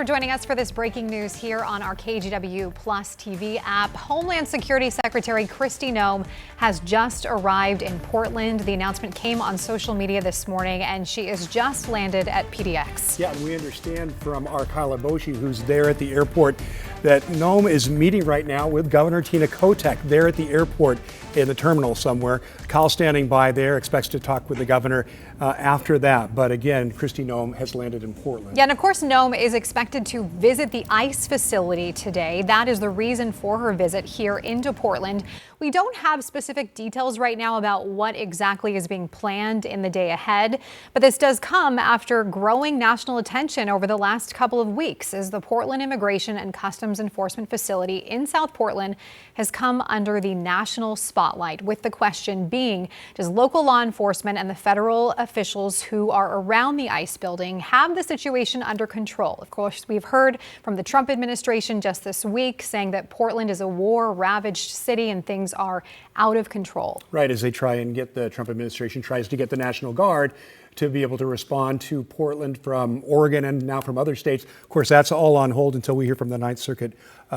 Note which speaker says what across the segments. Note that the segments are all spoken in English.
Speaker 1: for joining us for this breaking news here on our KGW Plus TV app. Homeland Security Secretary Kristi Noem has just arrived in Portland. The announcement came on social media this morning, and she is just landed at PDX.
Speaker 2: Yeah, we understand from our Kyla Boshi, who's there at the airport, that Noem is meeting right now with Governor Tina Kotek there at the airport in the terminal somewhere. Kyle standing by there, expects to talk with the governor after that. But again, Kristi Noem has landed in Portland.
Speaker 1: Yeah, and of course, Noem is expected to visit the ICE facility today. That is the reason for her visit here into Portland. We don't have specific details right now about what exactly is being planned in the day ahead, but this does come after growing national attention over the last couple of weeks as the Portland Immigration and Customs Enforcement Facility in South Portland has come under the national spotlight, with the question being, does local law enforcement and the federal officials who are around the ICE building have the situation under control? Of course, we've heard from the Trump administration just this week saying that Portland is a war-ravaged city and things are out of control.
Speaker 2: Right, as they try and get the Trump administration tries to get the National Guard to be able to respond to Portland from Oregon and now from other states. Of course, that's all on hold until we hear from the Ninth Circuit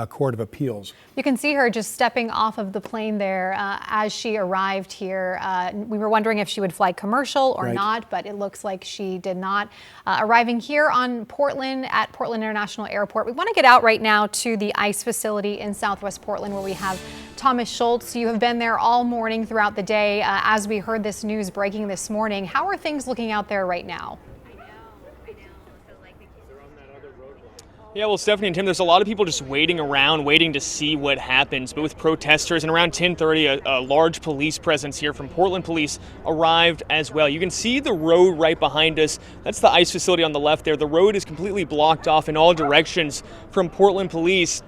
Speaker 2: Court of Appeals.
Speaker 1: You can see her just stepping off of the plane there as she arrived here. We were wondering if she would fly commercial or not, but it looks like she did not. Arriving here on Portland at Portland International Airport. We want to get out right now to the ICE facility in Southwest Portland where we have Thomas Schultz. You have been there all morning throughout the day as we heard this news breaking this morning. How are things looking out there right now?
Speaker 3: Yeah, well, Stephanie and Tim, there's a lot of people just waiting around, waiting to see what happens. But with protesters, and around 10:30, a large police presence here from Portland Police arrived as well. You can see the road right behind us. That's the ICE facility on the left there. The road is completely blocked off in all directions from Portland Police.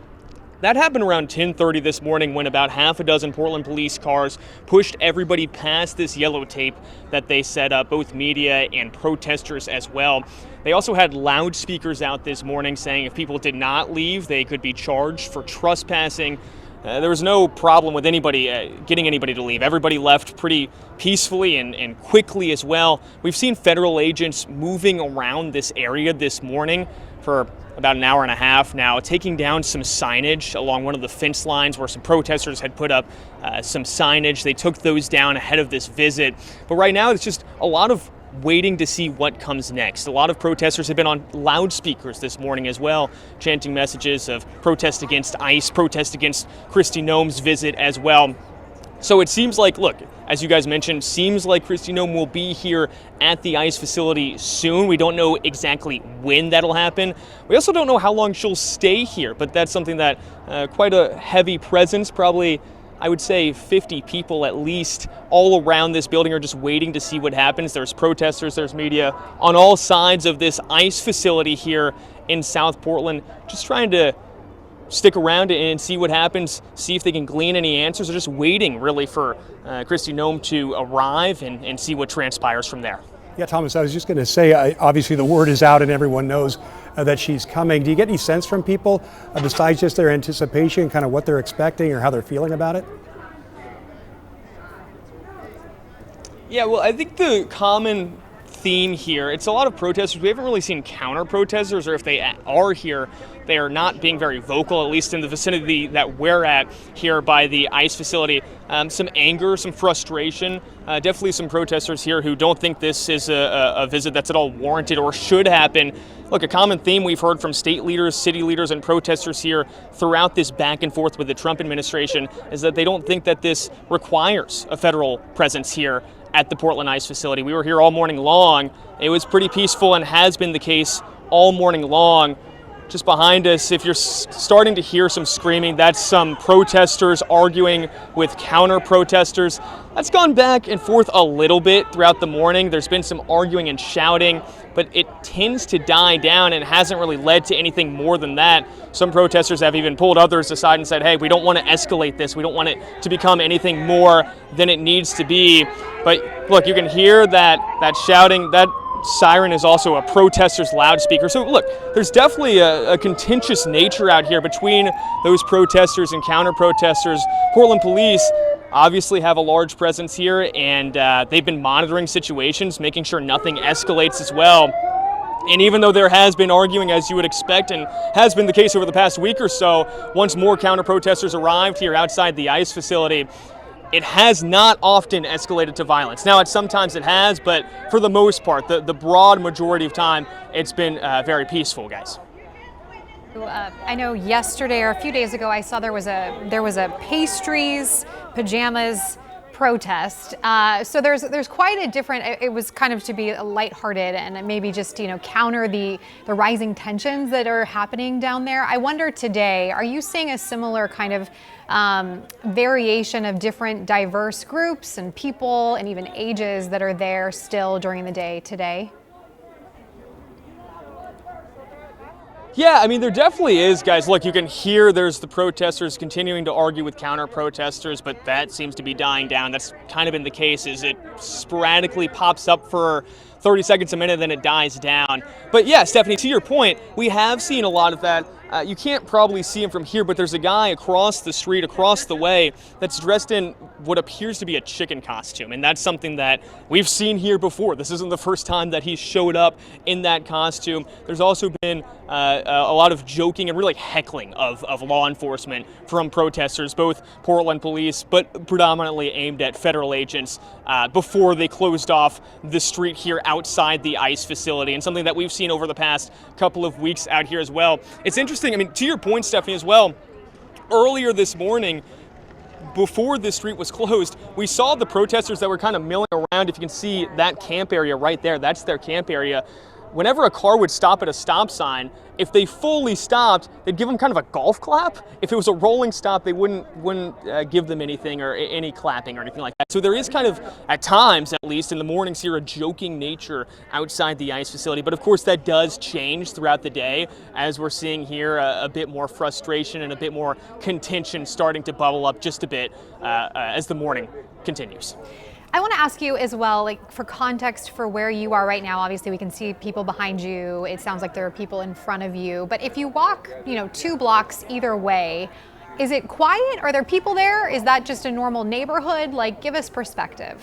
Speaker 3: That happened around 10:30 this morning when about half a dozen Portland police cars pushed everybody past this yellow tape that they set up, both media and protesters as well. They also had loudspeakers out this morning saying if people did not leave, they could be charged for trespassing. There was no problem with anybody getting anybody to leave. Everybody left pretty peacefully and quickly as well. We've seen federal agents moving around this area this morning for about an hour and a half now, taking down some signage along one of the fence lines where some protesters had put up some signage. They took those down ahead of this visit. But right now, it's just a lot of waiting to see what comes next. A lot of protesters have been on loudspeakers this morning as well, chanting messages of protest against ICE, protest against Kristi Noem's visit as well. So it seems like, look, as you guys mentioned, seems like Kristi Noem will be here at the ICE facility soon. We don't know exactly when that'll happen. We also don't know how long she'll stay here, but that's something that quite a heavy presence, probably I would say 50 people at least all around this building are just waiting to see what happens. There's protesters, there's media on all sides of this ICE facility here in South Portland, just trying to stick around and see what happens, see if they can glean any answers. They're just waiting really for Kristi Noem to arrive and see what transpires from there.
Speaker 2: Yeah, Thomas, I was just going to say, obviously the word is out and everyone knows that she's coming. Do you get any sense from people besides just their anticipation, kind of what they're expecting or how they're feeling about it?
Speaker 3: Yeah, well, I think the common theme here, it's a lot of protesters. We haven't really seen counter protesters, or if they are here, they are not being very vocal, at least in the vicinity that we're at here by the ICE facility. Some anger, some frustration, definitely some protesters here who don't think this is a visit that's at all warranted or should happen. Look, a common theme we've heard from state leaders, city leaders, and protesters here throughout this back and forth with the Trump administration is that they don't think that this requires a federal presence here at the Portland ICE facility. We were here all morning long. It was pretty peaceful and has been the case all morning long. Just behind us, if you're starting to hear some screaming, that's some protesters arguing with counter-protesters. That's gone back and forth a little bit throughout the morning. There's been some arguing and shouting, but it tends to die down and hasn't really led to anything more than that. Some protesters have even pulled others aside and said, hey, we don't want to escalate this. We don't want it to become anything more than it needs to be. But look, you can hear that shouting. That siren is also a protester's loudspeaker. So look, there's definitely a contentious nature out here between those protesters and counter-protesters. Portland police obviously have a large presence here, and they've been monitoring situations, making sure nothing escalates as well. And even though there has been arguing, as you would expect, and has been the case over the past week or so, once more counter-protesters arrived here outside the ICE facility, it has not often escalated to violence. Now, sometimes it has, but for the most part, the broad majority of time, it's been very peaceful, guys.
Speaker 1: I know yesterday or a few days ago, I saw there was a pastries, pajamas protest. So there's quite a different. It was kind of to be lighthearted and maybe just counter the rising tensions that are happening down there. I wonder today, are you seeing a similar kind of variation of different diverse groups and people and even ages that are there still during the day today?
Speaker 3: Yeah, I mean, there definitely is, guys. Look, you can hear there's the protesters continuing to argue with counter-protesters, but that seems to be dying down. That's kind of been the case, is it sporadically pops up for 30 seconds a minute, then it dies down. But yeah, Stephanie, to your point, we have seen a lot of that. You can't probably see him from here, but there's a guy across the street, across the way, that's dressed in what appears to be a chicken costume. And that's something that we've seen here before. This isn't the first time that he showed up in that costume. There's also been a lot of joking and really heckling of law enforcement from protesters, both Portland police, but predominantly aimed at federal agents before they closed off the street here outside the ICE facility, and something that we've seen over the past couple of weeks out here as well. It's interesting. I mean, to your point, Stephanie, as well, earlier this morning, before this street was closed, we saw the protesters that were kind of milling around. If you can see that camp area right there, that's their camp area. Whenever a car would stop at a stop sign, if they fully stopped, they'd give them kind of a golf clap. If it was a rolling stop, they wouldn't give them anything or any clapping or anything like that. So there is kind of, at times at least, in the mornings here, a joking nature outside the ICE facility. But of course, that does change throughout the day, as we're seeing here a bit more frustration and a bit more contention starting to bubble up just a bit as the morning continues.
Speaker 1: I want to ask you as well, like for context for where you are right now. Obviously, we can see people behind you. It sounds like there are people in front of you. But if you walk, 2 blocks either way, is it quiet? Are there people there? Is that just a normal neighborhood? Like, give us perspective.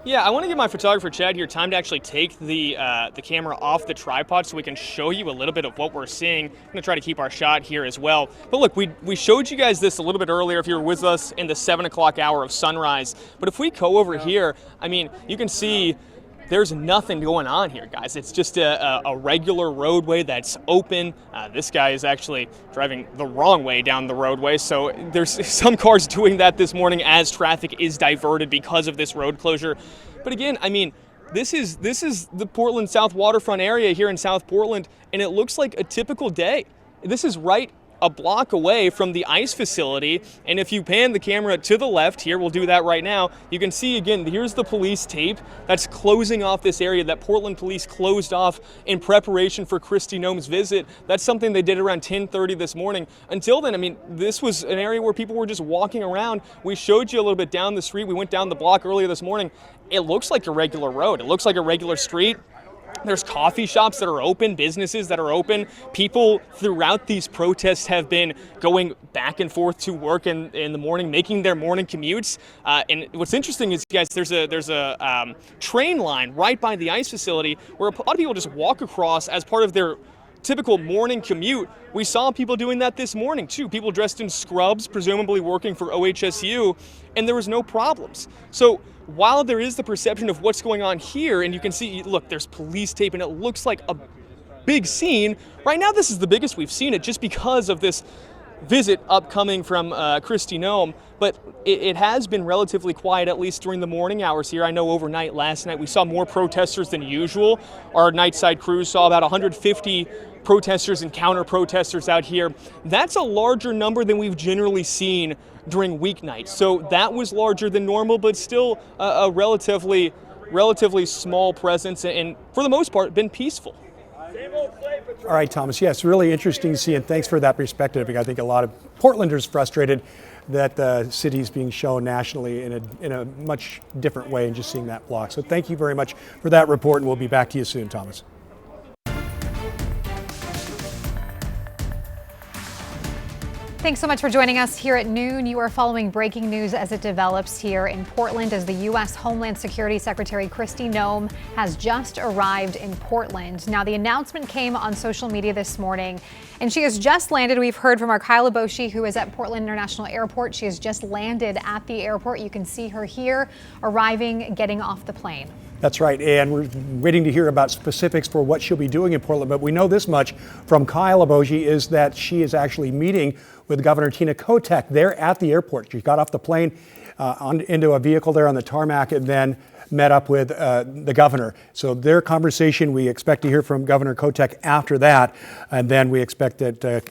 Speaker 3: Yeah, I want to give my photographer Chad here time to actually take the camera off the tripod so we can show you a little bit of what we're seeing. I'm going to try to keep our shot here as well. But look, we showed you guys this a little bit earlier if you were with us in the 7 o'clock hour of sunrise. But if we go over here, I mean, you can see there's nothing going on here, guys. It's just a regular roadway that's open. This guy is actually driving the wrong way down the roadway, so there's some cars doing that this morning as traffic is diverted because of this road closure. But again, I mean, this is the Portland South waterfront area here in South Portland, and it looks like a typical day. This is right a block away from the ICE facility, and if you pan the camera to the left here, we'll do that right now, you can see again, here's the police tape that's closing off this area that Portland police closed off in preparation for Kristi Noem's visit. That's something they did around 10:30 this morning. Until then, I mean, this was an area where people were just walking around. We showed you a little bit down the street. We went down the block earlier this morning. It looks like a regular road. It looks like a regular street. There's coffee shops that are open, businesses that are open. People throughout these protests have been going back and forth to work in the morning, making their morning commutes. And what's interesting is, guys, there's a train line right by the ICE facility where a lot of people just walk across as part of their typical morning commute. We saw people doing that this morning too. People dressed in scrubs, presumably working for OHSU, and there was no problems. So while there is the perception of what's going on here, and you can see, look, there's police tape and it looks like a big scene, right now this is the biggest we've seen it just because of this visit upcoming from Kristi Noem, but it has been relatively quiet, at least during the morning hours here. I know overnight last night we saw more protesters than usual. Our nightside crews saw about 150 protesters and counter-protesters out here. That's a larger number than we've generally seen during weeknights. So that was larger than normal, but still a relatively small presence, and for the most part, been peaceful.
Speaker 2: All right, Thomas. Yes, really interesting to see, and thanks for that perspective. I think a lot of Portlanders frustrated that the city is being shown nationally in a much different way, and just seeing that block. So thank you very much for that report, and we'll be back to you soon, Thomas.
Speaker 1: Thanks so much for joining us here at noon. You are following breaking news as it develops here in Portland as the U.S. Homeland Security Secretary Kristi Noem has just arrived in Portland. Now, the announcement came on social media this morning, and she has just landed. We've heard from our Kyla Boshi, who is at Portland International Airport. She has just landed at the airport. You can see her here arriving, getting off the plane.
Speaker 2: That's right, and we're waiting to hear about specifics for what she'll be doing in Portland. But we know this much from Kyla Boshi is that she is actually meeting with Governor Tina Kotek there at the airport. She got off the plane into a vehicle there on the tarmac and then met up with the governor. So their conversation, we expect to hear from Governor Kotek after that, and then we expect that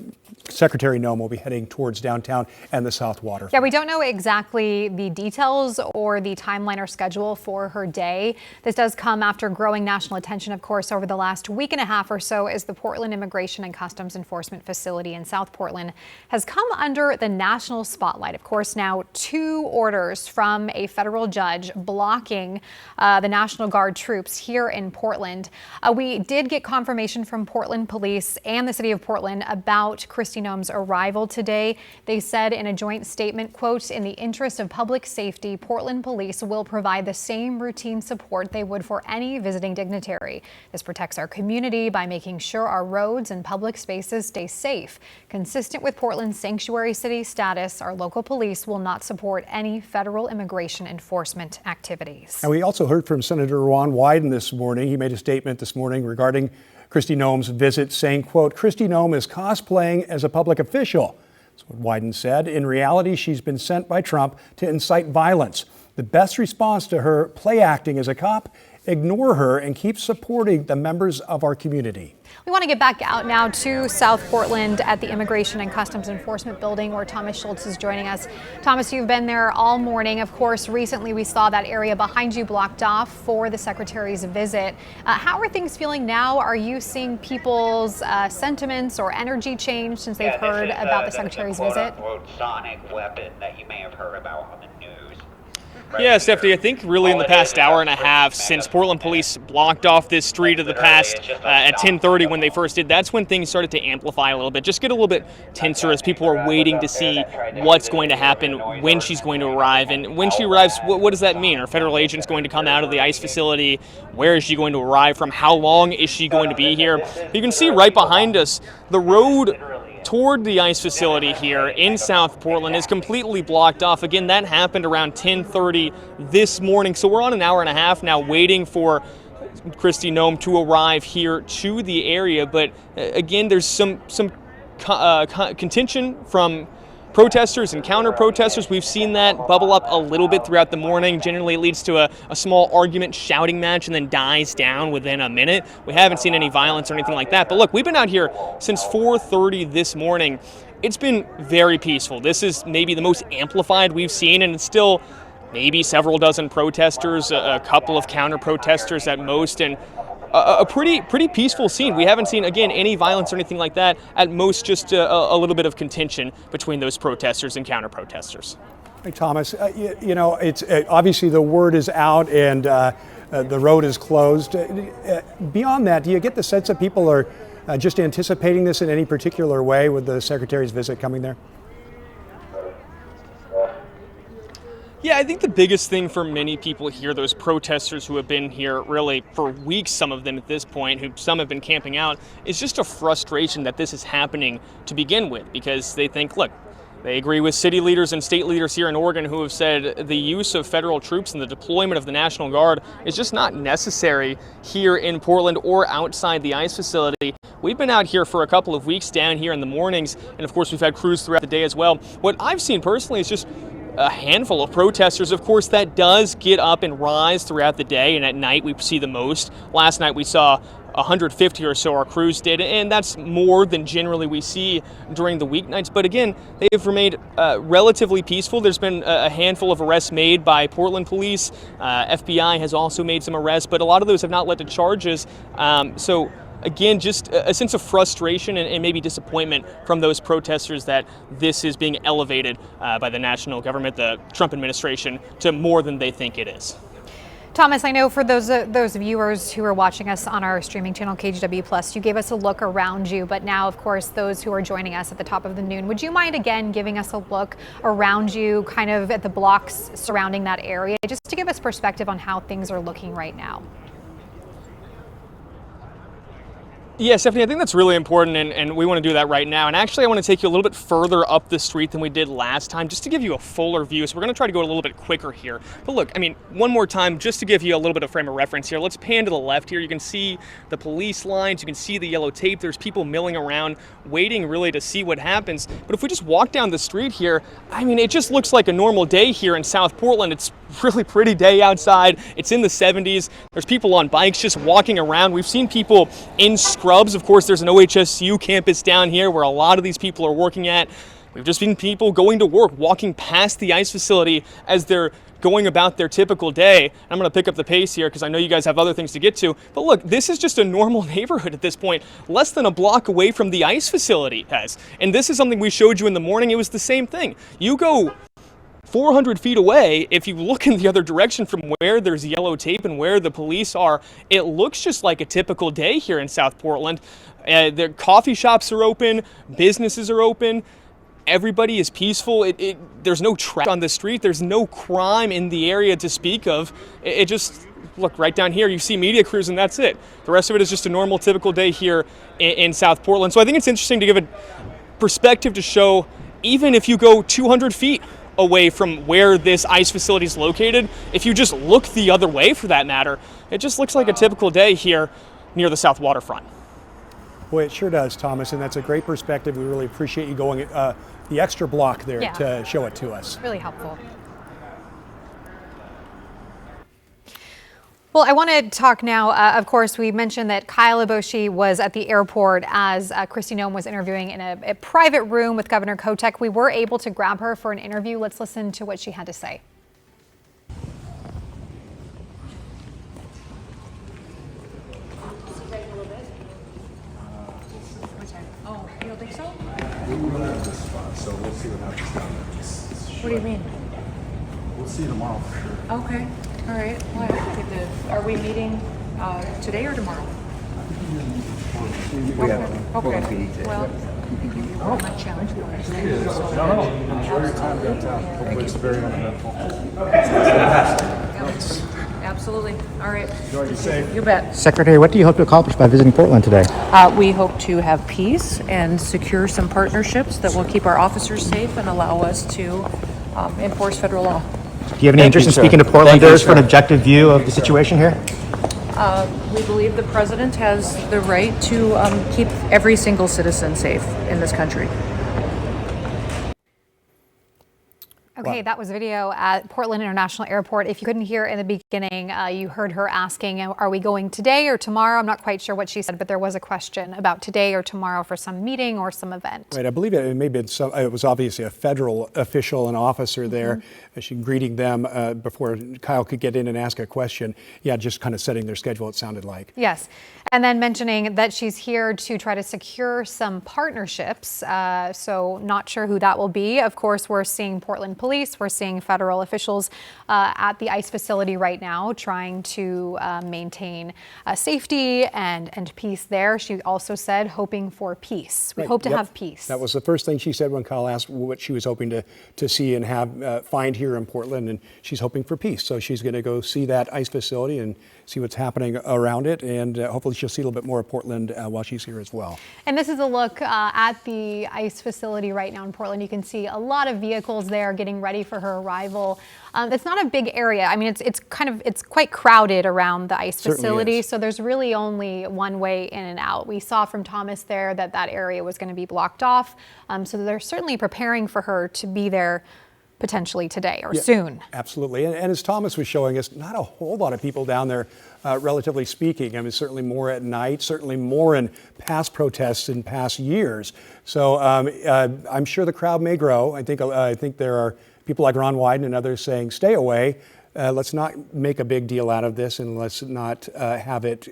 Speaker 2: Secretary Noem will be heading towards downtown and the South Water.
Speaker 1: Yeah, we don't know exactly the details or the timeline or schedule for her day. This does come after growing national attention, of course, over the last week and a half or so as the Portland Immigration and Customs Enforcement Facility in South Portland has come under the national spotlight. Of course, now 2 orders from a federal judge blocking the National Guard troops here in Portland. We did get confirmation from Portland Police and the city of Portland about Kristi Noem's arrival today. They said in a joint statement, quote, "In the interest of public safety, Portland Police will provide the same routine support they would for any visiting dignitary. This protects our community by making sure our roads and public spaces stay safe. Consistent with Portland's sanctuary city status, our local police will not support any federal immigration enforcement activities."
Speaker 2: And we also heard from Senator Ron Wyden this morning. He made a statement this morning regarding Kristi Noem's visit, saying, quote, "Kristi Noem is cosplaying as a public official." That's what Wyden said. "In reality, she's been sent by Trump to incite violence. The best response to her play acting as a cop, ignore her and keep supporting the members of our community."
Speaker 1: We want to get back out now to South Portland at the Immigration and Customs Enforcement Building where Thomas Schultz is joining us. Thomas, you've been there all morning. Of course, recently we saw that area behind you blocked off for the Secretary's visit. How are things feeling now? Are you seeing people's sentiments or energy change since they've heard about the Secretary's visit?
Speaker 4: Sonic weapon that you may have heard about on the news.
Speaker 3: Yeah, Stephanie, I think really in the past hour and a half since Portland Police blocked off this street of the past at 10:30 when they first did, that's when things started to amplify a little bit, just get a little bit tenser as people are waiting to see what's going to happen, when she's going to arrive. And when she arrives, what does that mean? Are federal agents going to come out of the ICE facility? Where is she going to arrive from? How long is she going to be here? You can see right behind us, the road toward the ICE facility here in South Portland is completely blocked off. Again, that happened around 10:30 this morning. So we're on an hour and a half now waiting for Kristi Noem to arrive here to the area. But again, there's some contention from protesters and counter-protesters. We've seen that bubble up a little bit throughout the morning. Generally, it leads to a small argument, shouting match, and then dies down within a minute. We haven't seen any violence or anything like that. But look, we've been out here since 4:30 this morning. It's been very peaceful. This is maybe the most amplified we've seen, and it's still maybe several dozen protesters, a couple of counter-protesters at most, and a pretty peaceful scene. We haven't seen, again, any violence or anything like that. At most, just a little bit of contention between those protesters and counter-protesters.
Speaker 2: Hey, Thomas, you know, it's obviously the word is out and the road is closed. Beyond that, do you get the sense that people are just anticipating this in any particular way with the Secretary's visit coming there?
Speaker 3: Yeah, I think the biggest thing for many people here, those protesters who have been here really for weeks, some of them at this point, who some have been camping out, is just a frustration that this is happening to begin with, because they think, look, they agree with city leaders and state leaders here in Oregon who have said the use of federal troops and the deployment of the National Guard is just not necessary here in Portland or outside the ICE facility. We've been out here for a couple of weeks down here in the mornings, and of course we've had crews throughout the day as well. What I've seen personally is just a handful of protesters. Of course, that does get up and rise throughout the day, and at night we see the most. Last night we saw 150 or so our crews did, and that's more than generally we see during the weeknights. But again, they've remained relatively peaceful. There's been a handful of arrests made by Portland police. FBI has also made some arrests, but a lot of those have not led to charges. So again, just a sense of frustration and maybe disappointment from those protesters that this is being elevated by the national government, the Trump administration, to more than they think it is.
Speaker 1: Thomas, I know for those viewers who are watching us on our streaming channel KGW Plus, you gave us a look around you, but now, of course, those who are joining us at the top of the noon, would you mind again giving us a look around you, kind of at the blocks surrounding that area, just to give us perspective on how things are looking right now?
Speaker 3: Yeah, Stephanie, I think that's really important, and we want to do that right now. And actually, I want to take you a little bit further up the street than we did last time, just to give you a fuller view. So we're going to try to go a little bit quicker here. But look, I mean, one more time, just to give you a little bit of frame of reference here, let's pan to the left here. You can see the police lines, you can see the yellow tape. There's people milling around, waiting really to see what happens. But if we just walk down the street here, I mean, it just looks like a normal day here in South Portland. It's really pretty day outside. It's in the 70s. There's people on bikes just walking around. We've seen people in scrubs. Of course, there's an OHSU campus down here where a lot of these people are working at. We've just seen people going to work, walking past the ICE facility as they're going about their typical day. I'm going to pick up the pace here because I know you guys have other things to get to. But look, this is just a normal neighborhood at this point, less than a block away from the ICE facility, guys. And this is something we showed you in the morning. It was the same thing. You go 400 feet away, if you look in the other direction from where there's yellow tape and where the police are, it looks just like a typical day here in South Portland. The coffee shops are open, businesses are open, everybody is peaceful. There's no traffic on the street, there's no crime in the area to speak of. It just, look, right down here, you see media crews and that's it. The rest of it is just a normal, typical day here in South Portland. So I think it's interesting to give a perspective to show, even if you go 200 feet away from where this ICE facility is located, if you just look the other way for that matter, it just looks like a typical day here near the South Waterfront.
Speaker 2: Boy, it sure does, Thomas, and that's a great perspective. We really appreciate you going the extra block there to show it to us.
Speaker 1: Really helpful. Well, I want to talk now, of course, we mentioned that KGW was at the airport as Kristi Noem was interviewing in a private room with Governor Kotek. We were able to grab her for an interview. Let's listen to what she had to say.
Speaker 5: Oh, you don't think so?
Speaker 6: So we'll see what happens down there.
Speaker 5: What do you mean?
Speaker 6: We'll see tomorrow for sure.
Speaker 5: Okay, all right. Well, are we meeting today or tomorrow?
Speaker 6: We have
Speaker 5: Okay. Well, I'm not challenged.
Speaker 6: No, enjoy your time downtown. Hopefully it's very uneventful.
Speaker 5: Absolutely. All right.
Speaker 6: Enjoy your safe.
Speaker 5: You bet.
Speaker 7: Secretary, what do you hope to accomplish by visiting Portland today?
Speaker 5: We hope to have peace and secure some partnerships that will keep our officers safe and allow us to enforce federal law.
Speaker 7: Do you have any interest in speaking to Portlanders for an objective view of the situation here?
Speaker 5: We believe the president has the right to keep every single citizen safe in this country.
Speaker 1: Okay, that was video at Portland International Airport. If you couldn't hear in the beginning, you heard her asking, are we going today or tomorrow? I'm not quite sure what she said, but there was a question about today or tomorrow for some meeting or some event.
Speaker 2: Right, I believe it may have been it was obviously a federal official and officer there. She greeting them before Kyle could get in and ask a question. Yeah, just kind of setting their schedule, it sounded like.
Speaker 1: Yes, and then mentioning that she's here to try to secure some partnerships. So not sure who that will be. Of course, we're seeing Portland Police, we're seeing federal officials at the ICE facility right now trying to maintain safety and peace there. She also said hoping for peace. We hope to have peace.
Speaker 2: That was the first thing she said when Kyle asked what she was hoping to see and find here in Portland, and she's hoping for peace. So she's going to go see that ICE facility and see what's happening around it, and hopefully she'll see a little bit more of Portland while she's here as well.
Speaker 1: And this is a look at the ICE facility right now in Portland. You can see a lot of vehicles there getting ready for her arrival. It's not a big area. I mean, it's quite crowded around the ICE facility, so there's really only one way in and out. We saw from Thomas there that area was going to be blocked off, so they're certainly preparing for her to be there potentially today or soon.
Speaker 2: Absolutely, and as Thomas was showing us, not a whole lot of people down there, relatively speaking. I mean, certainly more at night, certainly more in past protests in past years. So I'm sure the crowd may grow. I think there are people like Ron Wyden and others saying, stay away. let's not make a big deal out of this, and let's not have it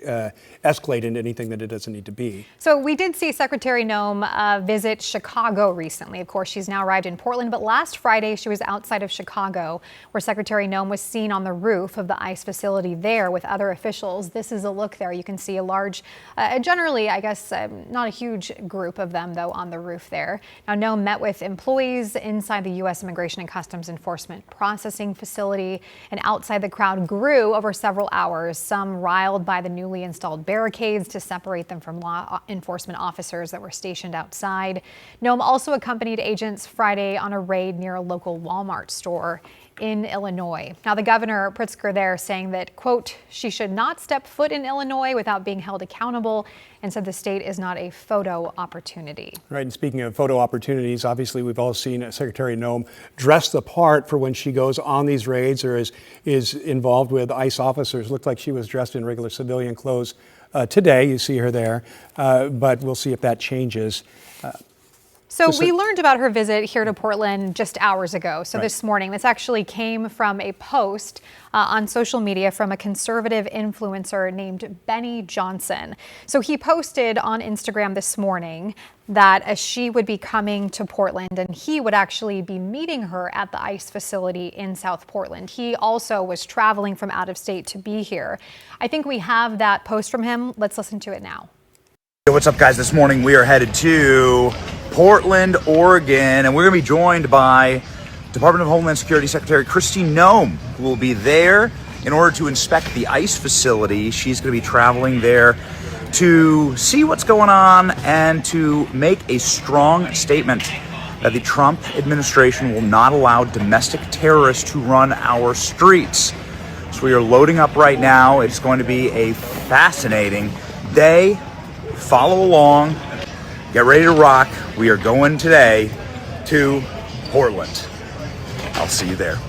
Speaker 2: escalate into anything that it doesn't need to be.
Speaker 1: So we did see Secretary Noem visit Chicago recently. Of course, she's now arrived in Portland, but last Friday she was outside of Chicago, where Secretary Noem was seen on the roof of the ICE facility there with other officials. This is a look there. You can see a large, generally, I guess, not a huge group of them, though, on the roof there. Now, Noem met with employees inside the U.S. Immigration and Customs Enforcement processing facility, and outside the crowd grew over several hours, some riled by the newly installed barricades to separate them from law enforcement officers that were stationed outside. Noem also accompanied agents Friday on a raid near a local Walmart store in Illinois. Now, the governor, Pritzker, there saying that, quote, she should not step foot in Illinois without being held accountable, and said the state is not a photo opportunity.
Speaker 2: Right, and speaking of photo opportunities, obviously we've all seen Secretary Noem dress the part for when she goes on these raids or is involved with ICE officers. Looked like she was dressed in regular civilian clothes today. You see her there, but we'll see if that changes.
Speaker 1: So we learned about her visit here to Portland just hours ago. So this morning, this actually came from a post on social media from a conservative influencer named Benny Johnson. So he posted on Instagram this morning that she would be coming to Portland and he would actually be meeting her at the ICE facility in South Portland. He also was traveling from out of state to be here. I think we have that post from him. Let's listen to it now.
Speaker 8: What's up, guys? This morning we are headed to Portland, Oregon, and we're going to be joined by Department of Homeland Security Secretary Kristi Noem, who will be there in order to inspect the ICE facility. She's going to be traveling there to see what's going on and to make a strong statement that the Trump administration will not allow domestic terrorists to run our streets. So we are loading up right now. It's going to be a fascinating day. Follow along, get ready to rock. We are going today to Portland. I'll see you there.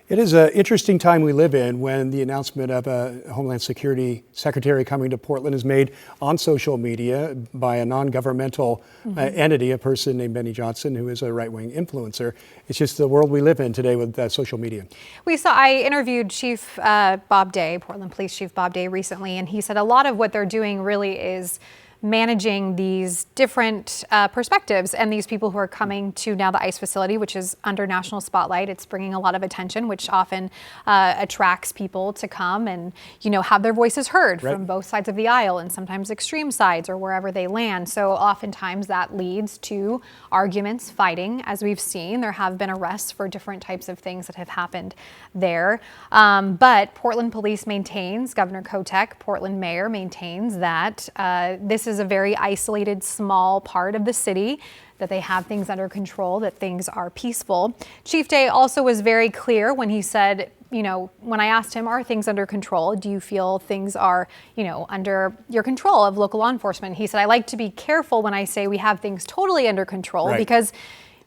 Speaker 2: It is an interesting time we live in when the announcement of a Homeland Security Secretary coming to Portland is made on social media by a non-governmental entity, a person named Benny Johnson, who is a right-wing influencer. It's just the world we live in today with social media. I interviewed Chief Bob Day, Portland Police Chief Bob Day, recently, and he said a lot of what they're doing really is managing these different perspectives and these people who are coming to now the ICE facility, which is under national spotlight. It's bringing a lot of attention, which often attracts people to come and, have their voices heard from both sides of the aisle and sometimes extreme sides or wherever they land. So oftentimes that leads to arguments, fighting. As we've seen, there have been arrests for different types of things that have happened there. But Portland Police maintains, Governor Kotek, Portland Mayor, maintains that this is a very isolated, small part of the city, that they have things under control, that things are peaceful. Chief Day also was very clear when he said, when I asked him, are things under control? Do you feel things are, under your control of local law enforcement? He said, I like to be careful when I say we have things totally under control because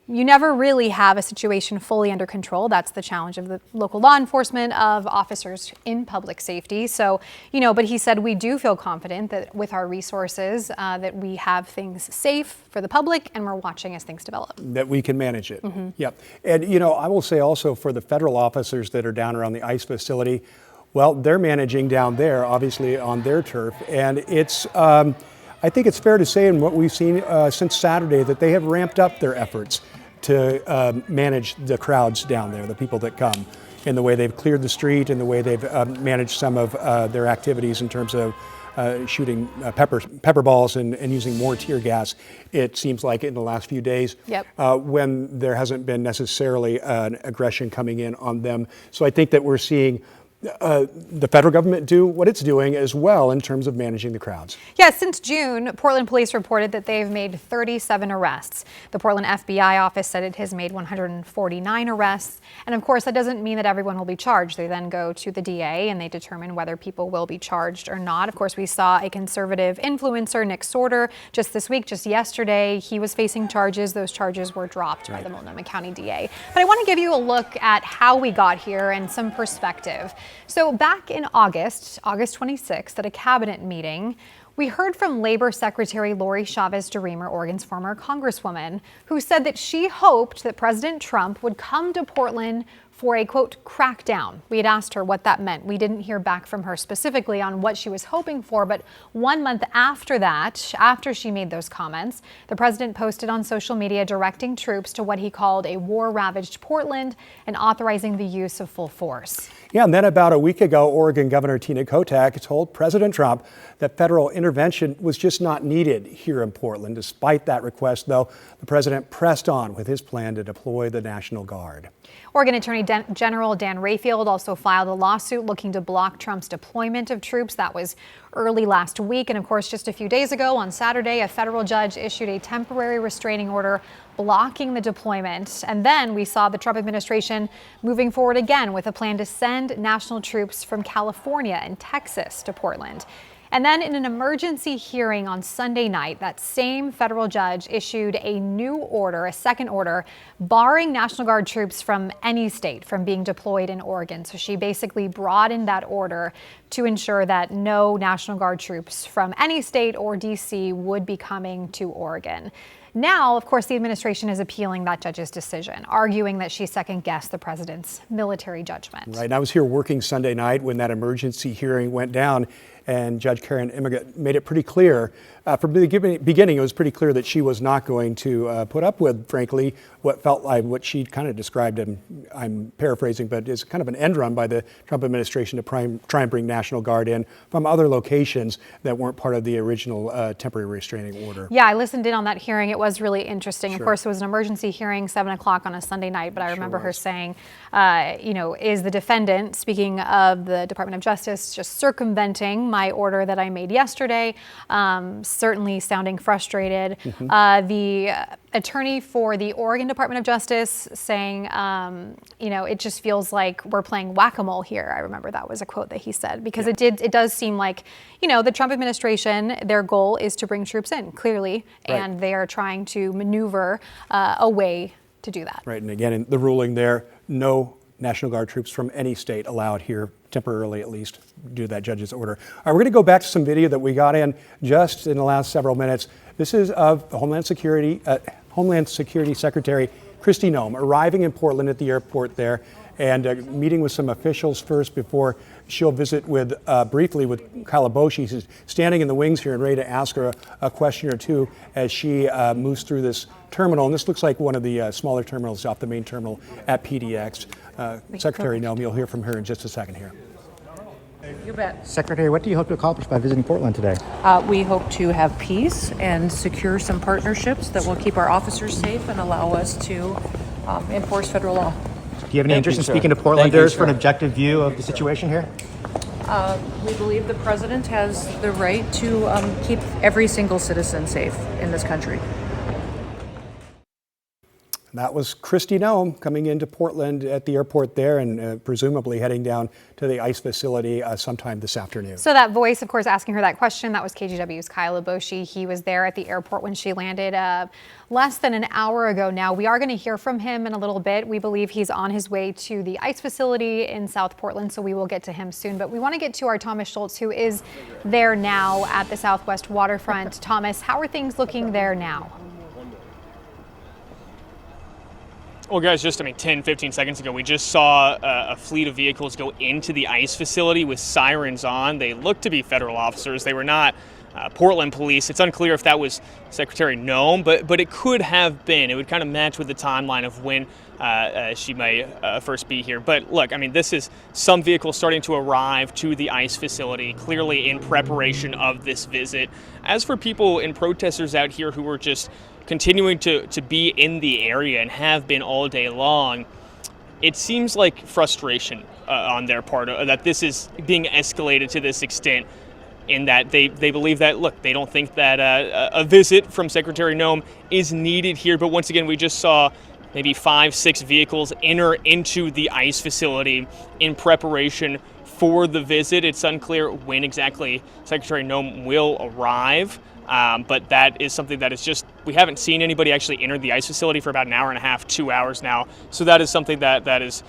Speaker 2: you never really have a situation fully under control. That's the challenge of the local law enforcement, of officers in public safety. So, but he said we do feel confident that with our resources that we have things safe for the public and we're watching as things develop. That we can manage it. Yep. And, I will say also for the federal officers that are down around the ICE facility, well, they're managing down there, obviously on their turf. And it's, I think it's fair to say in what we've seen since Saturday that they have ramped up their efforts to manage the crowds down there, the people that come, in the way they've cleared the street, in the way they've managed some of their activities in terms of shooting pepper balls and using more tear gas. It seems like in the last few days when there hasn't been necessarily an aggression coming in on them. So I think that we're seeing the federal government do what it's doing as well in terms of managing the crowds. Yeah, since June, Portland police reported that they've made 37 arrests. The Portland FBI office said it has made 149 arrests. And of course, that doesn't mean that everyone will be charged. They then go to the DA and they determine whether people will be charged or not. Of course, we saw a conservative influencer, Nick Sorter, just this week, just yesterday. He was facing charges. Those charges were dropped by the Multnomah County DA. But I want to give you a look at how we got here and some perspective. So back in August 26th, at a cabinet meeting, we heard from Labor Secretary Lori Chavez-DeRemer, Oregon's former congresswoman, who said that she hoped that President Trump would come to Portland
Speaker 1: for a, quote, crackdown. We had asked her what that meant. We didn't hear back from her specifically on what she was hoping for, but 1 month after that, after she made those comments, the president posted on social media directing troops to what he called a war-ravaged Portland and authorizing the use of full force.
Speaker 2: Yeah, and then about a week ago, Oregon Governor Tina Kotek told President Trump that federal intervention was just not needed here in Portland. Despite that request, though, the president pressed on with his plan to deploy the National Guard.
Speaker 1: Oregon Attorney General Dan Rayfield also filed a lawsuit looking to block Trump's deployment of troops. That was early last week. And of course, just a few days ago on Saturday, a federal judge issued a temporary restraining order blocking the deployment. And then we saw the Trump administration moving forward again with a plan to send national troops from California and Texas to Portland. And then in an emergency hearing on Sunday night, that same federal judge issued a new order, a second order, barring National Guard troops from any state from being deployed in Oregon. So she basically broadened that order to ensure that no National Guard troops from any state or D.C. would be coming to Oregon. Now, of course, the administration is appealing that judge's decision, arguing that she second-guessed the president's military judgment.
Speaker 2: Right. And I was here working Sunday night when that emergency hearing went down, and Judge Karen Immigrant made it pretty clear from the beginning. It was pretty clear that she was not going to put up with, frankly, what felt like what she kind of described, and I'm paraphrasing, but is kind of an end run by the Trump administration to try and bring National Guard in from other locations that weren't part of the original temporary restraining order.
Speaker 1: Yeah, I listened in on that hearing. It was really interesting.
Speaker 2: Sure.
Speaker 1: Of course, it was an emergency hearing, 7 o'clock on a Sunday night, but I remember her saying, is the defendant, speaking of the Department of Justice, just circumventing my order that I made yesterday, certainly sounding frustrated. The attorney for the Oregon Department of Justice saying, it just feels like we're playing whack-a-mole here. I remember that was a quote that he said, because it does seem like, the Trump administration, their goal is to bring troops in, clearly,
Speaker 2: right.
Speaker 1: And they are trying to maneuver a way to do that.
Speaker 2: Right, and again, in the ruling there, no National Guard troops from any state allowed here, temporarily at least, due to that judge's order. All right, we're going to go back to some video that we got in just in the last several minutes. This is of Homeland Security Secretary Kristi Noem arriving in Portland at the airport there and meeting with some officials first before she'll visit briefly with Kyle Boshi, who's standing in the wings here and ready to ask her a question or two as she moves through this terminal. And this looks like one of the smaller terminals off the main terminal at PDX. Secretary Noem, you'll hear from her in just a second here.
Speaker 5: You bet.
Speaker 7: Secretary, what do you hope to accomplish by visiting Portland today?
Speaker 5: We hope to have peace and secure some partnerships that will keep our officers safe and allow us to enforce federal law.
Speaker 7: Do you have any interest in speaking to Portlanders for an objective view of the situation here?
Speaker 5: We believe the president has the right to keep every single citizen safe in this country.
Speaker 2: That was Kristi Noem coming into Portland at the airport there and presumably heading down to the ICE facility sometime this afternoon.
Speaker 1: So that voice, of course, asking her that question, that was KGW's Kyle Boshi. He was there at the airport when she landed less than an hour ago now. We are going to hear from him in a little bit. We believe he's on his way to the ICE facility in South Portland, so we will get to him soon. But we want to get to our Thomas Schultz, who is there now at the Southwest waterfront. Thomas, how are things looking there now?
Speaker 3: Well, guys, just 10, 15 seconds ago, we just saw a fleet of vehicles go into the ICE facility with sirens on. They looked to be federal officers. They were not Portland police. It's unclear if that was Secretary Noem, but it could have been. It would kind of match with the timeline of when she may first be here. But look, this is some vehicles starting to arrive to the ICE facility, clearly in preparation of this visit. As for people and protesters out here who were just continuing to be in the area and have been all day long, it seems like frustration on their part that this is being escalated to this extent, in that they believe that, look, they don't think that a visit from Secretary Noem is needed here. But once again, we just saw maybe 5-6 vehicles enter into the ICE facility in preparation for the visit. It's unclear when exactly Secretary Noem will arrive. But that is something that is just, we haven't seen anybody actually enter the ICE facility for about an hour and a half, 2 hours now. So that is something that is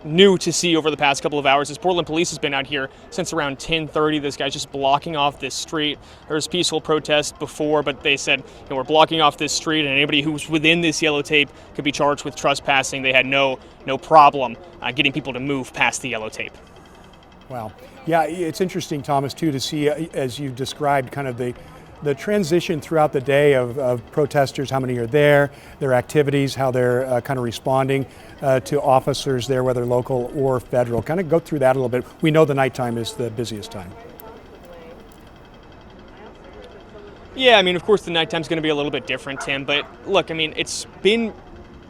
Speaker 3: new to see over the past couple of hours. As Portland police has been out here since around 10:30. This guy's just blocking off this street. There was peaceful protest before, but they said, we're blocking off this street, and anybody who's within this yellow tape could be charged with trespassing. They had no problem getting people to move past the yellow tape.
Speaker 2: Wow. Yeah, it's interesting, Thomas, too, to see, as you described, kind of the transition throughout the day of protesters, how many are there, their activities, how they're kind of responding to officers there, whether local or federal. Kind of go through that a little bit. We know the nighttime is the busiest time.
Speaker 3: Yeah, I mean, of course, the nighttime's going to be a little bit different, Tim. But look, I mean, it's been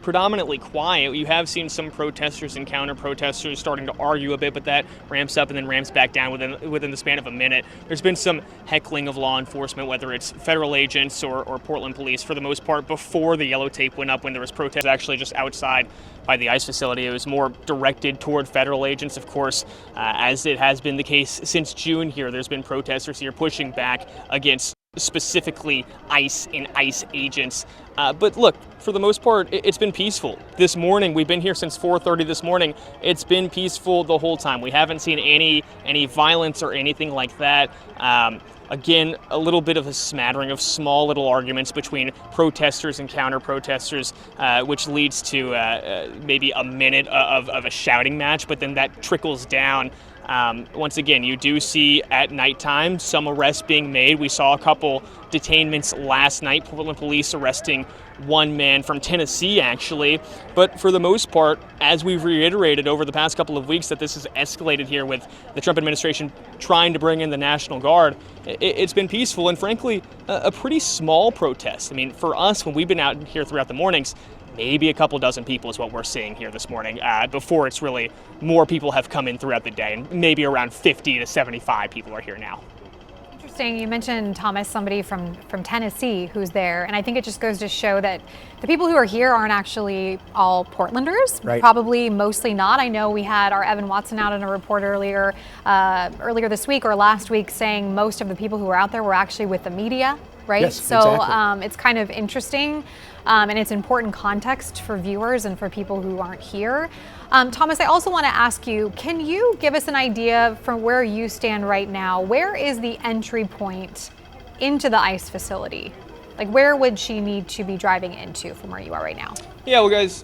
Speaker 3: predominantly quiet. You have seen some protesters and counter-protesters starting to argue a bit, but that ramps up and then ramps back down within the span of a minute. There's been some heckling of law enforcement, whether it's federal agents or Portland police, for the most part, before the yellow tape went up when there was protest actually just outside by the ICE facility. It was more directed toward federal agents, of course, as it has been the case since June here. There's been protesters here pushing back against specifically ICE and ICE agents. But look, for the most part, it's been peaceful. This morning, we've been here since 4:30 this morning. It's been peaceful the whole time. We haven't seen any violence or anything like that. Again, a little bit of a smattering of small little arguments between protesters and counter-protesters, which leads to maybe a minute of a shouting match, but then that trickles down. Once again, you do see at nighttime some arrests being made. We saw a couple detainments last night, Portland police arresting one man from Tennessee, actually. But for the most part, as we've reiterated over the past couple of weeks that this has escalated here with the Trump administration trying to bring in the National Guard, it's been peaceful and frankly, a pretty small protest. I mean, for us, when we've been out here throughout the mornings, maybe a couple dozen people is what we're seeing here this morning, before it's really more people have come in throughout the day, and maybe around 50 to 75 people are here now.
Speaker 1: Interesting. You mentioned, Thomas, somebody from Tennessee who's there, and I think it just goes to show that the people who are here aren't actually all Portlanders.
Speaker 2: Right.
Speaker 1: Probably mostly not. I know we had our Evan Watson out in a report earlier this week or last week saying most of the people who were out there were actually with the media, right?
Speaker 2: Yes,
Speaker 1: so
Speaker 2: exactly.
Speaker 1: It's kind of interesting. And it's important context for viewers and for people who aren't here. Thomas, I also want to ask you, can you give us an idea from where you stand right now? Where is the entry point into the ICE facility? Like, where would she need to be driving into from where you are right now?
Speaker 3: Yeah, well, guys,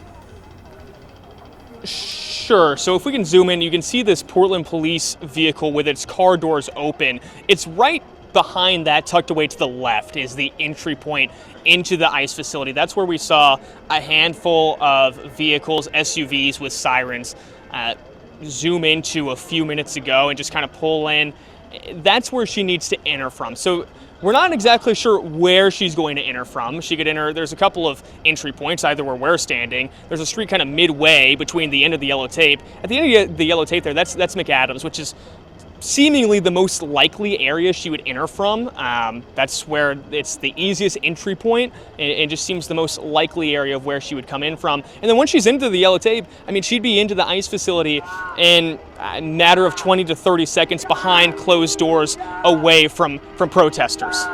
Speaker 3: sure. So if we can zoom in, you can see this Portland police vehicle with its car doors open. It's right behind that, tucked away to the left, is the entry point into the ICE facility. That's where we saw a handful of vehicles, SUVs with sirens, zoom into a few minutes ago and just kind of pull in. That's where she needs to enter from. So we're not exactly sure where she's going to enter from. She could enter, there's a couple of entry points, either where we're standing. There's a street kind of midway between the end of the yellow tape. At the end of the yellow tape there, that's McAdams, which is seemingly the most likely area she would enter from. That's where it's the easiest entry point. It just seems the most likely area of where she would come in from. And then once she's into the yellow tape, I mean, she'd be into the ICE facility in a matter of 20 to 30 seconds behind closed doors away from protesters.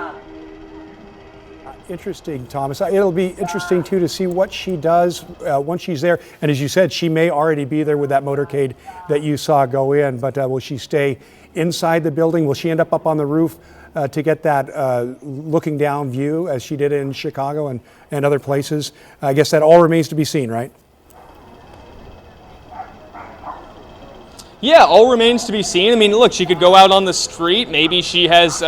Speaker 2: Interesting, Thomas. It'll be interesting, too, to see what she does once she's there. And as you said, she may already be there with that motorcade that you saw go in. But will she stay inside the building? Will she end up on the roof to get that looking down view as she did in Chicago and other places? I guess that all remains to be seen, right?
Speaker 3: Yeah, all remains to be seen. I mean, look, she could go out on the street. Maybe she has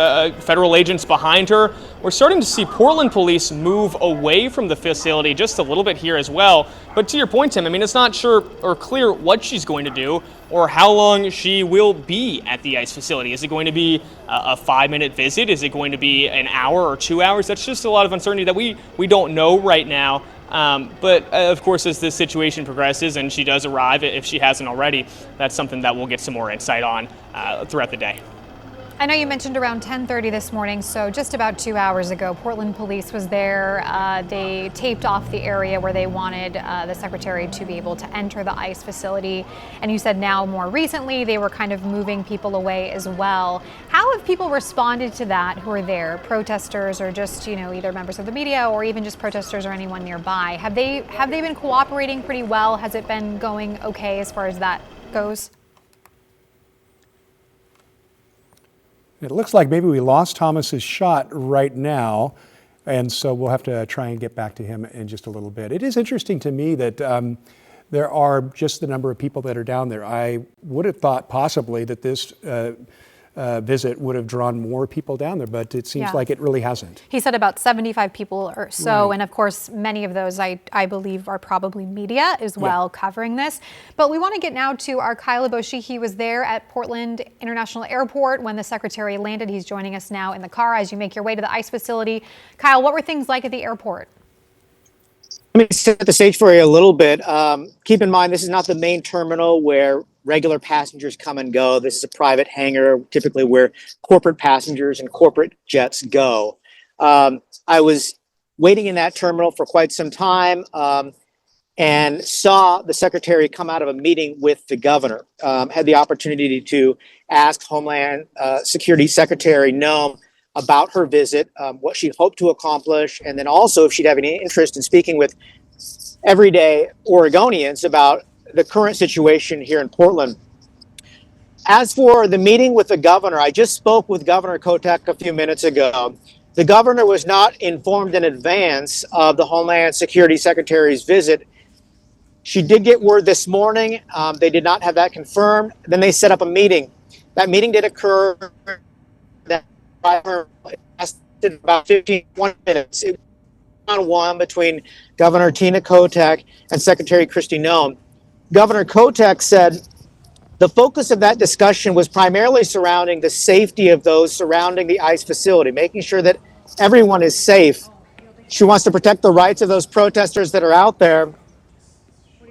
Speaker 3: federal agents behind her. We're starting to see Portland police move away from the facility just a little bit here as well. But to your point, Tim, I mean, it's not sure or clear what she's going to do or how long she will be at the ICE facility. Is it going to be a 5-minute visit? Is it going to be an hour or 2 hours? That's just a lot of uncertainty that we don't know right now. But of course, as this situation progresses and she does arrive, if she hasn't already, that's something that we'll get some more insight on throughout the day.
Speaker 1: I know you mentioned around 10:30 this morning, so just about 2 hours ago, Portland police was there. They taped off the area where they wanted the secretary to be able to enter the ICE facility. And you said now more recently they were kind of moving people away as well. How have people responded to that who are there? Protesters or just, either members of the media or even just protesters or anyone nearby? Have they been cooperating pretty well? Has it been going okay as far as that goes?
Speaker 2: It looks like maybe we lost Thomas's shot right now, and so we'll have to try and get back to him in just a little bit. It is interesting to me that there are just the number of people that are down there. I would have thought possibly that this visit would have drawn more people down there, but it seems like it really hasn't.
Speaker 1: He said about 75 people or so,
Speaker 2: Right.
Speaker 1: and of course, many of those I believe are probably media as well covering this. But we want to get now to our Kyle Aboshi. He was there at Portland International Airport when the secretary landed. He's joining us now in the car as you make your way to the ICE facility. Kyle, what were things like at the airport?
Speaker 7: Let me set the stage for you a little bit. Keep in mind, this is not the main terminal where regular passengers come and go. This is a private hangar, typically where corporate passengers and corporate jets go. I was waiting in that terminal for quite some time and saw the secretary come out of a meeting with the governor. Had the opportunity to ask Homeland Security Secretary Noem about her visit, what she hoped to accomplish, and then also if she'd have any interest in speaking with everyday Oregonians about the current situation here in Portland. As for the meeting with the governor, I just spoke with Governor Kotek a few minutes ago. The governor was not informed in advance of the Homeland Security Secretary's visit. She did get word this morning. They did not have that confirmed. Then they set up a meeting. That meeting did occur. That lasted about 15, 20 minutes. It was one-on-one between Governor Tina Kotek and Secretary Kristi Noem. Governor Kotek said the focus of that discussion was primarily surrounding the safety of those surrounding the ICE facility, making sure that everyone is safe. She wants to protect the rights of those protesters that are out there,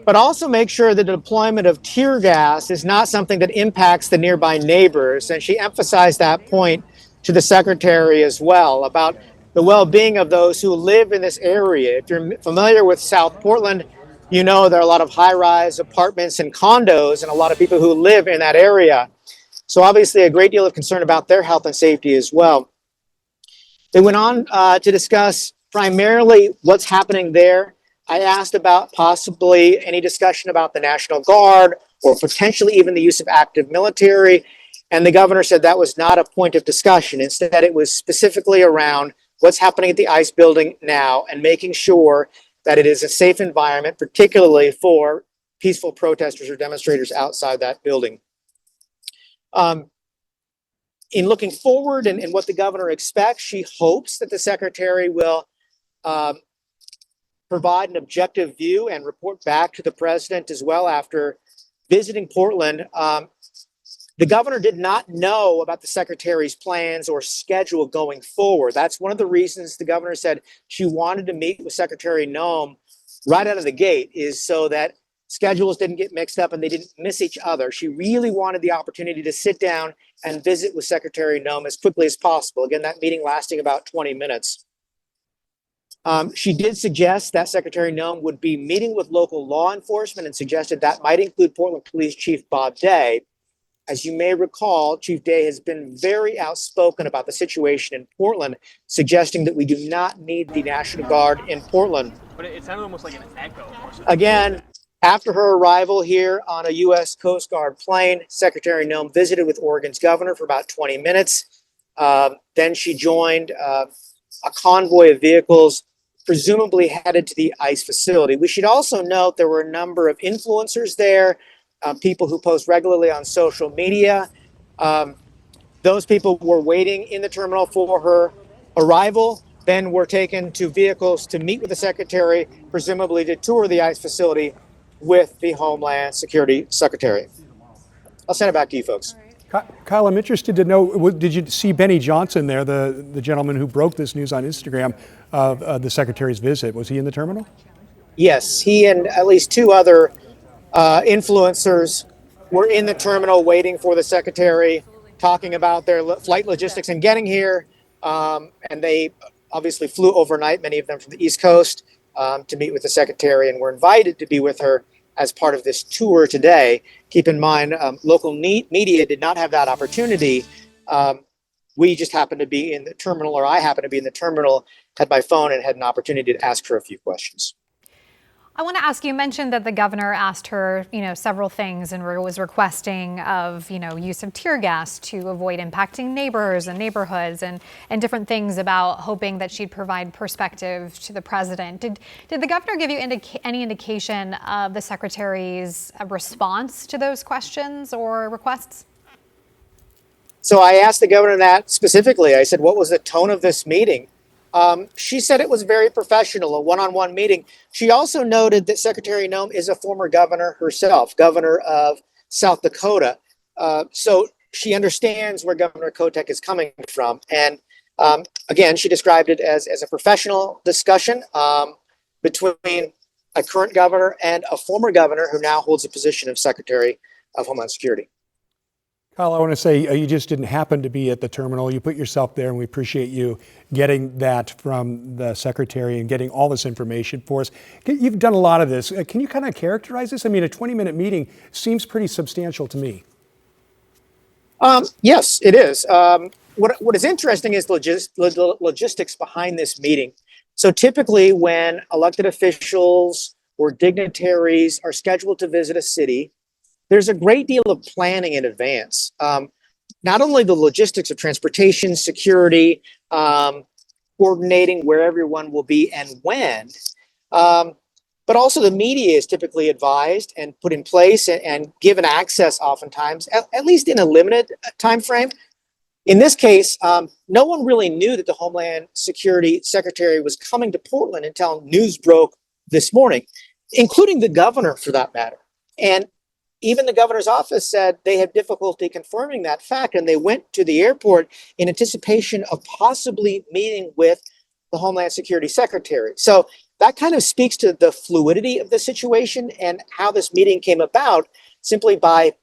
Speaker 7: but also make sure the deployment of tear gas is not something that impacts the nearby neighbors. And she emphasized that point to the secretary as well about the well-being of those who live in this area. If you're familiar with South Portland, you know there are a lot of high-rise apartments and condos and a lot of people who live in that area. So obviously a great deal of concern about their health and safety as well. They went on to discuss primarily what's happening there. I asked about possibly any discussion about the National Guard or potentially even the use of active military. And the governor said that was not a point of discussion. Instead, it was specifically around what's happening at the ICE building now and making sure that it is a safe environment, particularly for peaceful protesters or demonstrators outside that building. In looking forward and what the governor expects, she hopes that the secretary will provide an objective view and report back to the president as well after visiting Portland. The governor did not know about the secretary's plans or schedule going forward. That's one of the reasons the governor said she wanted to meet with Secretary Noem right out of the gate, is so that schedules didn't get mixed up and they didn't miss each other. She really wanted the opportunity to sit down and visit with Secretary Noem as quickly as possible. Again, that meeting lasting about 20 minutes. She did suggest that Secretary Noem would be meeting with local law enforcement and suggested that might include Portland Police Chief Bob Day. As you may recall, Chief Day has been very outspoken about the situation in Portland, suggesting that we do not need the National Guard in Portland.
Speaker 3: But it sounded almost like an echo.
Speaker 7: Again, after her arrival here on a U.S. Coast Guard plane, Secretary Noem visited with Oregon's governor for about 20 minutes. Then she joined a convoy of vehicles, presumably headed to the ICE facility. We should also note there were a number of influencers there, people who post regularly on social media. Those people were waiting in the terminal for her arrival, then were taken to vehicles to meet with the secretary, presumably to tour the ICE facility with the Homeland Security Secretary. I'll send it back to you folks.
Speaker 2: Kyle, I'm interested to know, did you see Benny Johnson there, the gentleman who broke this news on Instagram of the secretary's visit? Was he in the terminal?
Speaker 7: Yes, he and at least two other influencers were in the terminal waiting for the secretary. talking about their flight logistics and getting here. And they obviously flew overnight, many of them from the East Coast, to meet with the secretary, and were invited to be with her as part of this tour today. Keep in mind, local media did not have that opportunity. We just happened to be in the terminal, or I happened to be in the terminal, had my phone, and had an opportunity to ask her a few questions.
Speaker 1: I want to ask, you mentioned that the governor asked her, several things and was requesting of, use of tear gas to avoid impacting neighbors and neighborhoods and different things about hoping that she'd provide perspective to the president. Did the governor give you any indication of the secretary's response to those questions or requests?
Speaker 7: So I asked the governor that specifically. I said, what was the tone of this meeting? She said it was very professional, a one-on-one meeting. She also noted that Secretary Noem is a former governor herself, governor of South Dakota. So she understands where Governor Kotek is coming from. And again, she described it as a professional discussion between a current governor and a former governor who now holds the position of Secretary of Homeland Security.
Speaker 2: Kyle, I want to say you just didn't happen to be at the terminal. You put yourself there, and we appreciate you getting that from the secretary and getting all this information for us. You've done a lot of this. Can you kind of characterize this? I mean, a 20-minute meeting seems pretty substantial to me.
Speaker 7: Yes, it is. What is interesting is the logistics behind this meeting. So typically when elected officials or dignitaries are scheduled to visit a city, there's a great deal of planning in advance. Not only the logistics of transportation, security, coordinating where everyone will be and when, but also the media is typically advised and put in place and given access oftentimes, at least in a limited time frame. In this case, no one really knew that the Homeland Security Secretary was coming to Portland until news broke this morning, including the governor for that matter. And even the governor's office said they had difficulty confirming that fact, and they went to the airport in anticipation of possibly meeting with the Homeland Security Secretary. So that kind of speaks to the fluidity of the situation and how this meeting came about, simply by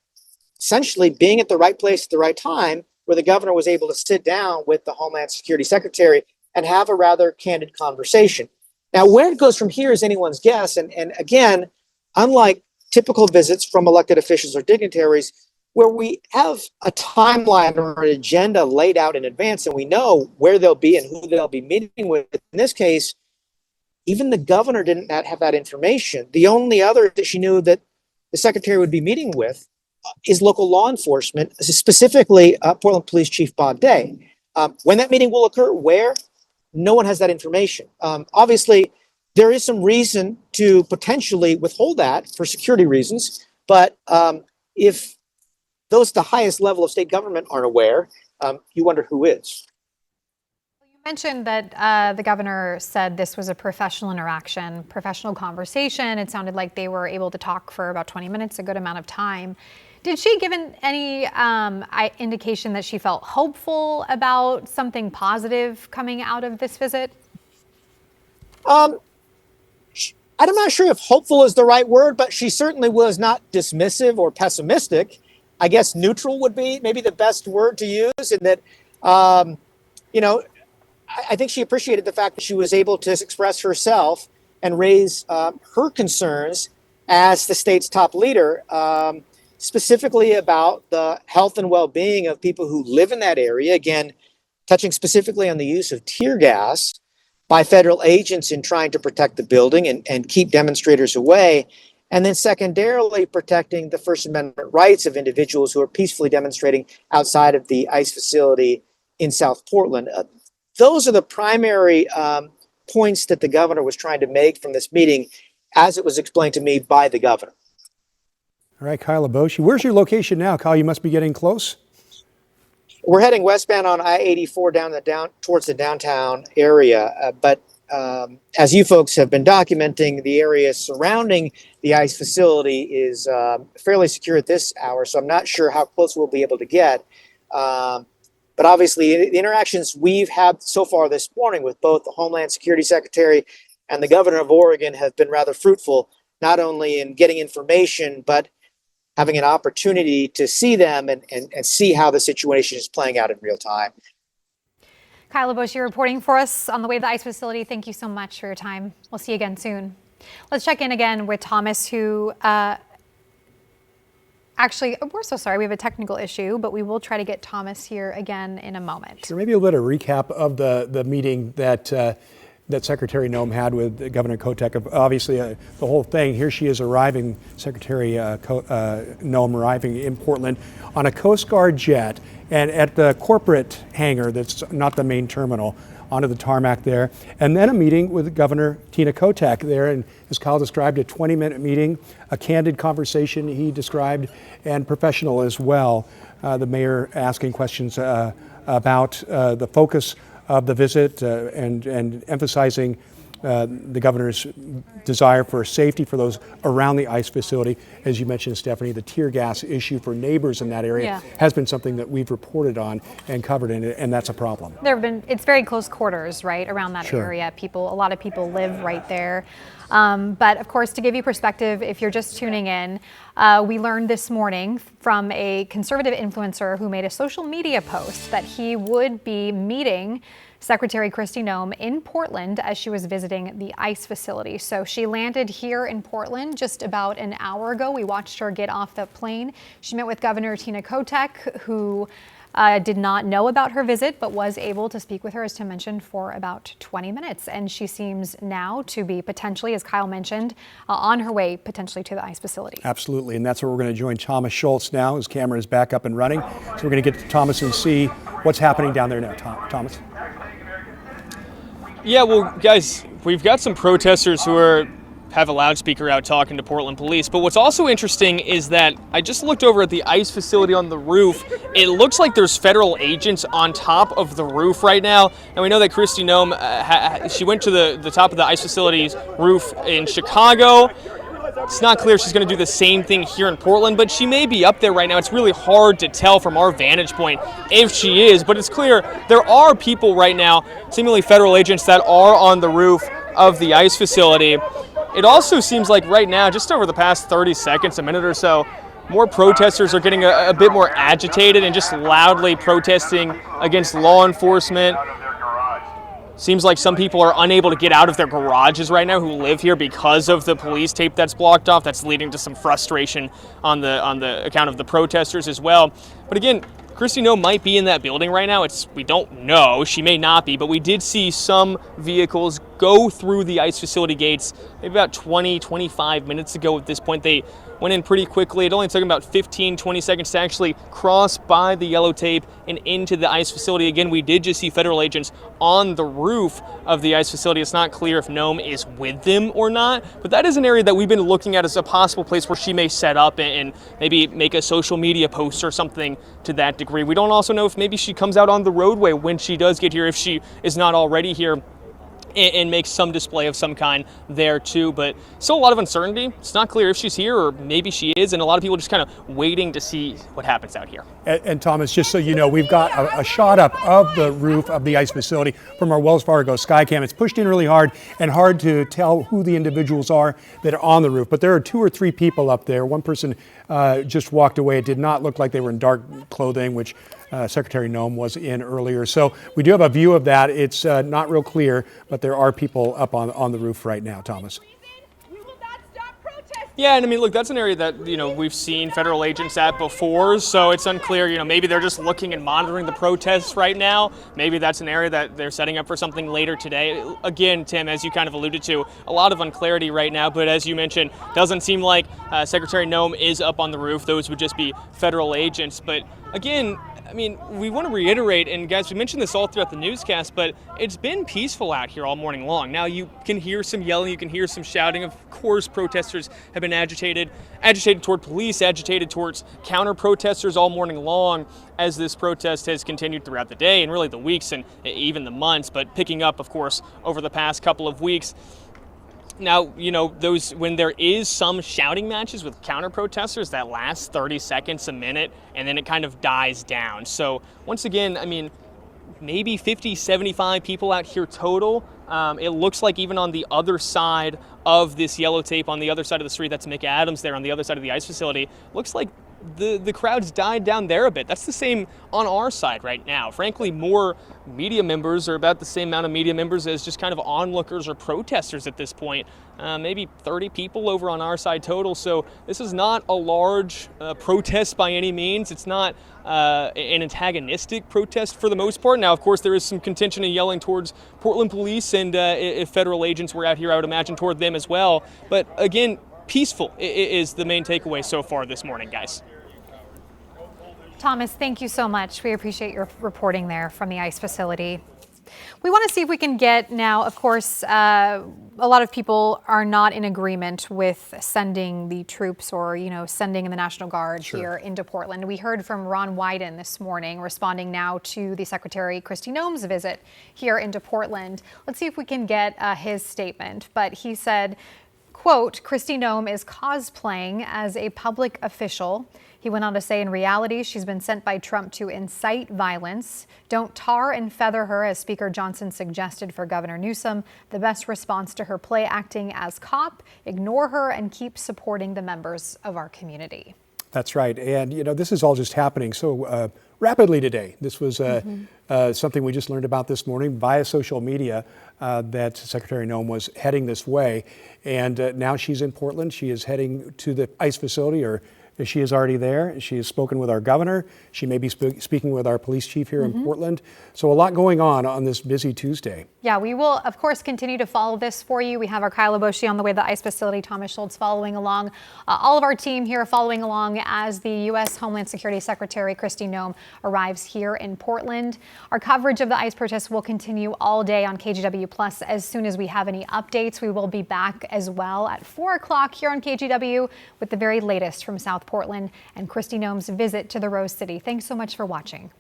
Speaker 7: essentially being at the right place at the right time, where the governor was able to sit down with the Homeland Security Secretary and have a rather candid conversation. Now, where it goes from here is anyone's guess. And again, unlike typical visits from elected officials or dignitaries, where we have a timeline or an agenda laid out in advance and we know where they'll be and who they'll be meeting with. In this case, even the governor didn't have that information. The only other that she knew that the secretary would be meeting with is local law enforcement, specifically Portland Police Chief Bob Day. When that meeting will occur, where, no one has that information. Obviously, there is some reason to potentially withhold that for security reasons, but if those at the highest level of state government aren't aware, you wonder who is.
Speaker 1: You mentioned that the governor said this was a professional interaction, professional conversation. It sounded like they were able to talk for about 20 minutes, a good amount of time. Did she give any indication that she felt hopeful about something positive coming out of this visit?
Speaker 7: I'm not sure if hopeful is the right word, but she certainly was not dismissive or pessimistic. I guess neutral would be maybe the best word to use, in that, I think she appreciated the fact that she was able to express herself and raise her concerns as the state's top leader, specifically about the health and well-being of people who live in that area. Again, touching specifically on the use of tear gas by federal agents in trying to protect the building and keep demonstrators away. And then secondarily, protecting the First Amendment rights of individuals who are peacefully demonstrating outside of the ICE facility in South Portland. Those are the primary points that the governor was trying to make from this meeting, as it was explained to me by the governor.
Speaker 2: All right, Kyle Aboshi, where's your location now? Kyle, you must be getting close.
Speaker 7: We're heading westbound on I-84 down towards the downtown area. But as you folks have been documenting, the area surrounding the ICE facility is fairly secure at this hour. So I'm not sure how close we'll be able to get. But obviously, the interactions we've had so far this morning with both the Homeland Security Secretary and the governor of Oregon have been rather fruitful, not only in getting information, but having an opportunity to see them and see how the situation is playing out in real time.
Speaker 1: Kyla Bush, you're reporting for us on the way to the ICE facility. Thank you so much for your time. We'll see you again soon. Let's check in again with Thomas, who actually, we're so sorry, we have a technical issue, but we will try to get Thomas here again in a moment.
Speaker 2: Sure, maybe a little recap of the meeting that Secretary Noem had with Governor Kotek. Obviously, the whole thing, here she is arriving, Secretary Noem arriving in Portland on a Coast Guard jet and at the corporate hangar that's not the main terminal, onto the tarmac there. And then a meeting with Governor Tina Kotek there. And as Kyle described, a 20-minute meeting, a candid conversation he described, and professional as well. The mayor asking questions about the focus of the visit and emphasizing the governor's desire for safety for those around the ICE facility. As you mentioned, Stephanie, the tear gas issue for neighbors in that area has been something that we've reported on and covered in it, and that's a problem.
Speaker 1: It's very close quarters, right, around that area. A lot of people live right there. But of course, to give you perspective, if you're just tuning in, we learned this morning from a conservative influencer who made a social media post that he would be meeting Secretary Kristi Noem in Portland as she was visiting the ICE facility. So she landed here in Portland just about an hour ago. We watched her get off the plane. She met with Governor Tina Kotek, who did not know about her visit, but was able to speak with her, as Tim mentioned, for about 20 minutes. And she seems now to be potentially, as Kyle mentioned, on her way potentially to the ICE facility.
Speaker 2: Absolutely, and that's where we're going to join Thomas Schultz now. His camera is back up and running. So we're going to get to Thomas and see what's happening down there now. Thomas.
Speaker 3: Yeah, well, guys, we've got some protesters who have a loudspeaker out talking to Portland police. But what's also interesting is that I just looked over at the ICE facility on the roof. It looks like there's federal agents on top of the roof right now. And we know that Kristi Noem, she went to the top of the ICE facility's roof in Chicago. It's not clear she's going to do the same thing here in Portland, but she may be up there right now. It's really hard to tell from our vantage point if she is, but it's clear there are people right now, seemingly federal agents, that are on the roof of the ICE facility. It also seems like right now, just over the past 30 seconds, a minute or so, more protesters are getting a bit more agitated and just loudly protesting against law enforcement. Seems like some people are unable to get out of their garages right now who live here because of the police tape that's blocked off. That's leading to some frustration on the account of the protesters as well. But again, Kristi Noem might be in that building right now. We don't know. She may not be, but we did see some vehicles go through the ICE facility gates maybe about 25 minutes ago at this point. They went in pretty quickly. It only took them about 15-20 seconds to actually cross by the yellow tape and into the ICE facility. Again, we did just see federal agents on the roof of the ICE facility. It's not clear if Noem is with them or not, but that is an area that we've been looking at as a possible place where she may set up and maybe make a social media post or something to that degree. We don't also know if maybe she comes out on the roadway when she does get here, if she is not already here, and makes some display of some kind there too. But still a lot of uncertainty. It's not clear if she's here or maybe she is, and a lot of people just kind of waiting to see what happens out here.
Speaker 2: And Thomas, just so you know, we've got a shot up of the roof of the ICE facility from our Wells Fargo Skycam. It's pushed in really hard and hard to tell who the individuals are that are on the roof, but there are 2 or 3 people up there. One person just walked away. It did not look like they were in dark clothing, which Secretary Noem was in earlier. So we do have a view of that. It's not real clear, but there are people up on the roof right now, Thomas.
Speaker 3: Yeah, and I mean, look, that's an area that, we've seen federal agents at before, so it's unclear, maybe they're just looking and monitoring the protests right now. Maybe that's an area that they're setting up for something later today. Again, Tim, as you kind of alluded to, a lot of unclarity right now, but as you mentioned, doesn't seem like Secretary Noem is up on the roof. Those would just be federal agents. But again, I mean, we want to reiterate, and guys, we mentioned this all throughout the newscast, but it's been peaceful out here all morning long. Now, you can hear some yelling, you can hear some shouting. Of course, protesters have been agitated toward police, agitated towards counter-protesters all morning long as this protest has continued throughout the day and really the weeks and even the months, but picking up, of course, over the past couple of weeks. Now, when there is some shouting matches with counter-protesters that last 30 seconds, a minute, and then it kind of dies down. So once again, I mean, maybe 50, 75 people out here total. It looks like even on the other side of this yellow tape on the other side of the street. That's McAdams there on the other side of the ice facility. Looks like the crowd's died down there a bit. That's the same on our side right now. Frankly, more media members, or about the same amount of media members as just kind of onlookers or protesters at this point. Maybe 30 people over on our side total. So this is not a large protest by any means. It's not an antagonistic protest for the most part. Now, of course, there is some contention and yelling towards Portland police, and if federal agents were out here, I would imagine toward them as well. But again, peaceful is the main takeaway so far this morning, guys.
Speaker 1: Thomas, thank you so much. We appreciate your reporting there from the ICE facility. We want to see if we can get now, of course, a lot of people are not in agreement with sending the troops or, sending in the National Guard here into Portland. We heard from Ron Wyden this morning, responding now to the Secretary Kristi Noem's visit here into Portland. Let's see if we can get his statement. But he said, quote, Kristi Noem is cosplaying as a public official. He went on to say, in reality, she's been sent by Trump to incite violence. Don't tar and feather her, as Speaker Johnson suggested for Governor Newsom. The best response to her play acting as cop, ignore her and keep supporting the members of our community.
Speaker 2: That's right. And, this is all just happening so rapidly today. This was something we just learned about this morning via social media, that Secretary Noem was heading this way. And now she's in Portland. She is heading to the ICE facility, or she is already there. She has spoken with our governor. She may be speaking with our police chief here in Portland. So a lot going on this busy Tuesday.
Speaker 1: Yeah, we will, of course, continue to follow this for you. We have our Kyla Boshi on the way to the ICE facility, Thomas Schultz following along. All of our team here following along as the U.S. Homeland Security Secretary Kristi Noem arrives here in Portland. Our coverage of the ICE protests will continue all day on KGW Plus. As soon as we have any updates, we will be back as well at 4 o'clock here on KGW with the very latest from South Portland and Kristi Noem's visit to the Rose City. Thanks so much for watching.